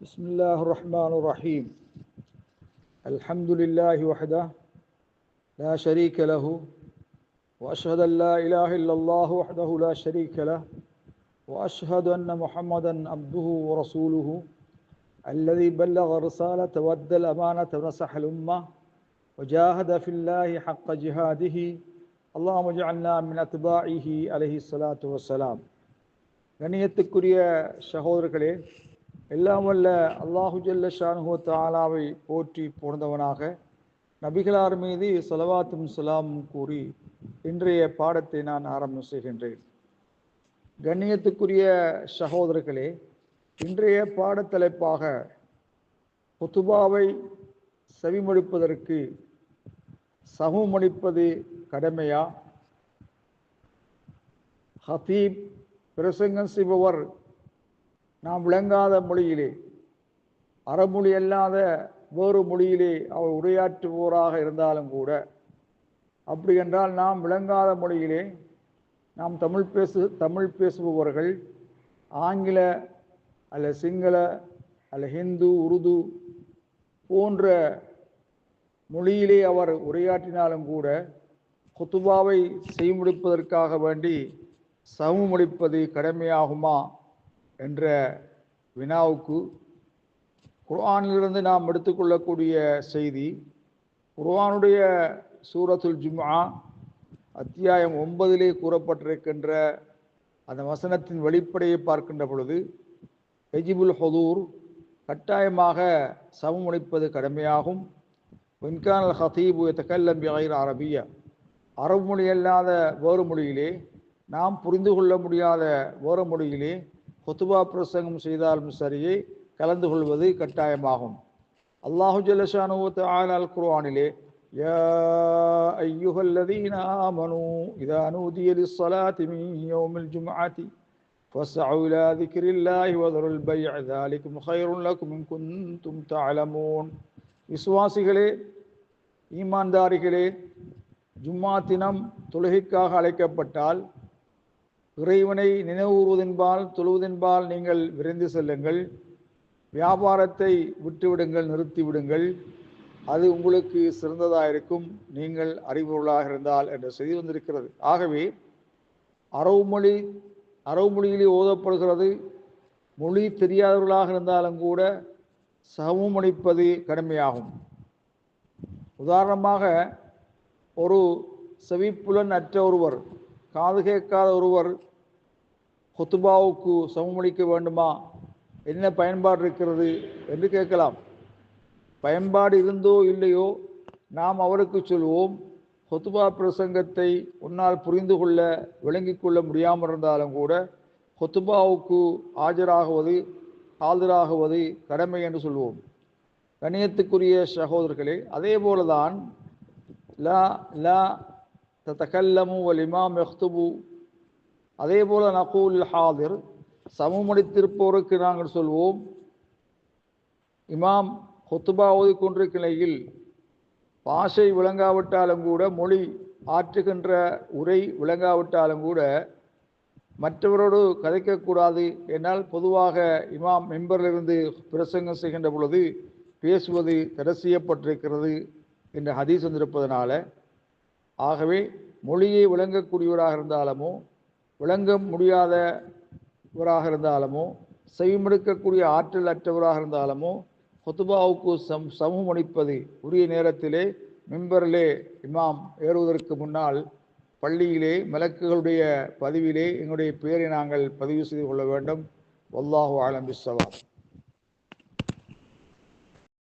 بسم الله الرحمن الرحيم. الحمد لله وحده لا شريك له وأشهد أن لا إله إلا الله وحده لا شريك له وأشهد أن محمدا عبده ورسوله الذي بلغ الرسالة وأدى الأمانة ونصح الأمة وجاهد في الله حق جهاده اللهم اجعلنا من أتباعه عليه الصلاة والسلام. கண்ணியத்துக்குரிய சகோதரர்களே, எல்லாம் வல்ல அல்லாஹு ஜல்ல ஷானுஹு தஆலாவை போற்றி புகழ்ந்தவனாக நபிகளார் மீது ஸலவாத்தும் ஸலாமும் கூறி இன்றைய பாடத்தை நான் ஆரம்பம் செய்கின்றேன். கண்ணியத்துக்குரிய சகோதரர்களே, இன்றைய பாடத்தலைப்பாக குத்துபாவை செவிமடுப்பதற்கு சமூகமளிப்பது கடமையா, ஹதீப் பிரசங்கம் செய்பவர் நாம் விளங்காத மொழியிலே, அறமொழி அல்லாத வேறு மொழியிலே அவர் உரையாற்றுவோராக இருந்தாலும் கூட, அப்படி என்றால் நாம் விளங்காத மொழியிலே நாம் தமிழ் பேசுபவர்கள் ஆங்கில அல்ல சிங்கள அல்ல ஹிந்து உருது போன்ற மொழியிலே அவர் உரையாற்றினாலும் கூட குத்துபாவை செய்முடிப்பதற்காக வேண்டி சமூகமளிப்பது கடமையாகுமா என்ற வினாவுக்கு குர்ஆனிலிருந்து நாம் எடுத்துக்கொள்ளக்கூடிய செய்தி, குர்ஆனுடைய சூரத்துல் ஜும்ஆ அத்தியாயம் 9 கூறப்பட்டிருக்கின்ற அந்த வசனத்தின் வெளிப்படையை பார்க்கின்ற பொழுது, எஜிபுல் ஹுதூர் கட்டாயமாக சமூகமளிப்பது கடமையாகும். வென்கானல் ஹதீபு யதகல்லம் பிகைர் அரபியா, அரபு மொழி அல்லாத வேறு மொழியிலே, நாம் புரிந்து கொள்ள முடியாத வேறு மொழியிலே குத்துபா பிரசங்கம் செய்தாலும் சரியே கலந்து கொள்வது கட்டாயமாகும். அல்லாஹு ஜல்ல ஷானுஹு தஆலா அல் குர்ஆனிலே யா அய்யுஹல்லதீன ஆமனூ இதா நூதிய லிஸ்ஸலாத்தி மின் யௌமில் ஜும்ஆத்தி ஃபஸ்அஉ இலா திக்ரில்லாஹி வதருல் பைஅ ذالிகும் கைருன் லக்கும் இன் குன்தும் தஅலமூன். விசுவாசிகளே, ஈமான்தாரிகளே, ஜும்ஆ தினம் தொழுகைக்காக அழைக்கப்பட்டால் இறைவனை நினைவுறுவதென்பால் தொழுவதென்பால் நீங்கள் விரைந்து செல்லுங்கள், வியாபாரத்தை விட்டுவிடுங்கள், நிறுத்திவிடுங்கள், அது உங்களுக்கு சிறந்ததாக இருக்கும், நீங்கள் அறிவுள்ளவர்களாக இருந்தால் என்ற செய்தி வந்திருக்கிறது. ஆகவே அரபு மொழியிலே ஓதப்படுகிறது. மொழி தெரியாதவர்களாக இருந்தாலும் கூட சமூகமளிப்பது கடமையாகும். உதாரணமாக, ஒரு செவிப்புலன் அற்ற ஒருவர், காது கேட்காத ஒருவர் குத்துபாவுக்கு சமூகமளிக்க வேண்டுமா, என்ன பயன்பாடு இருக்கிறது என்று கேட்கலாம். பயன்பாடு இருந்தோ இல்லையோ நாம் அவருக்கு சொல்வோம், குத்துபா பிரசங்கத்தை உன்னால் புரிந்து கொள்ள விளங்கிக் கொள்ள முடியாமல் இருந்தாலும் கூட குத்துபாவுக்கு ஆஜராகுவது கடமை என்று சொல்வோம். கண்ணியத்துக்குரிய சகோதரர்களே, அதே போலதான் லா லா ததகல்லமு வல் இமாம் யக்துபு, அதே போல நகூல் ஹாதிர், சமூகமளித்திருப்போருக்கு நாங்கள் சொல்வோம், இமாம் குத்துபா ஓதிக்கொண்டிருக்கிற நிலையில் பாஷை விளங்காவிட்டாலும் கூட, மொழி ஆற்றுகின்ற உரை விளங்காவிட்டாலும் கூட மற்றவரோடு கதைக்கக்கூடாது. என்னால் பொதுவாக இமாம் மெம்பரிலிருந்து பிரசங்கம் செய்கின்ற பொழுது பேசுவது தடை செய்யப்பட்டிருக்கிறது என்ற ஹதீஸ் வந்திருப்பதனால, ஆகவே மொழியை விளங்கக்கூடியவராக இருந்தாலுமோ விளங்க முடியாதவராக இருந்தாலுமோ செவிமடுக்கக்கூடிய ஆற்றல் அற்றவராக இருந்தாலுமோ குத்துபாவுக்கு சமூகமளிப்பது உரிய நேரத்திலே மிம்பரிலே இமாம் ஏறுவதற்கு முன்னால் பள்ளியிலே மலக்குகளுடைய பதிவிலே எங்களுடைய பெயரை நாங்கள் பதிவு செய்து கொள்ள வேண்டும். வல்லாஹு ஆலம் பிஸ்ஸவாப்.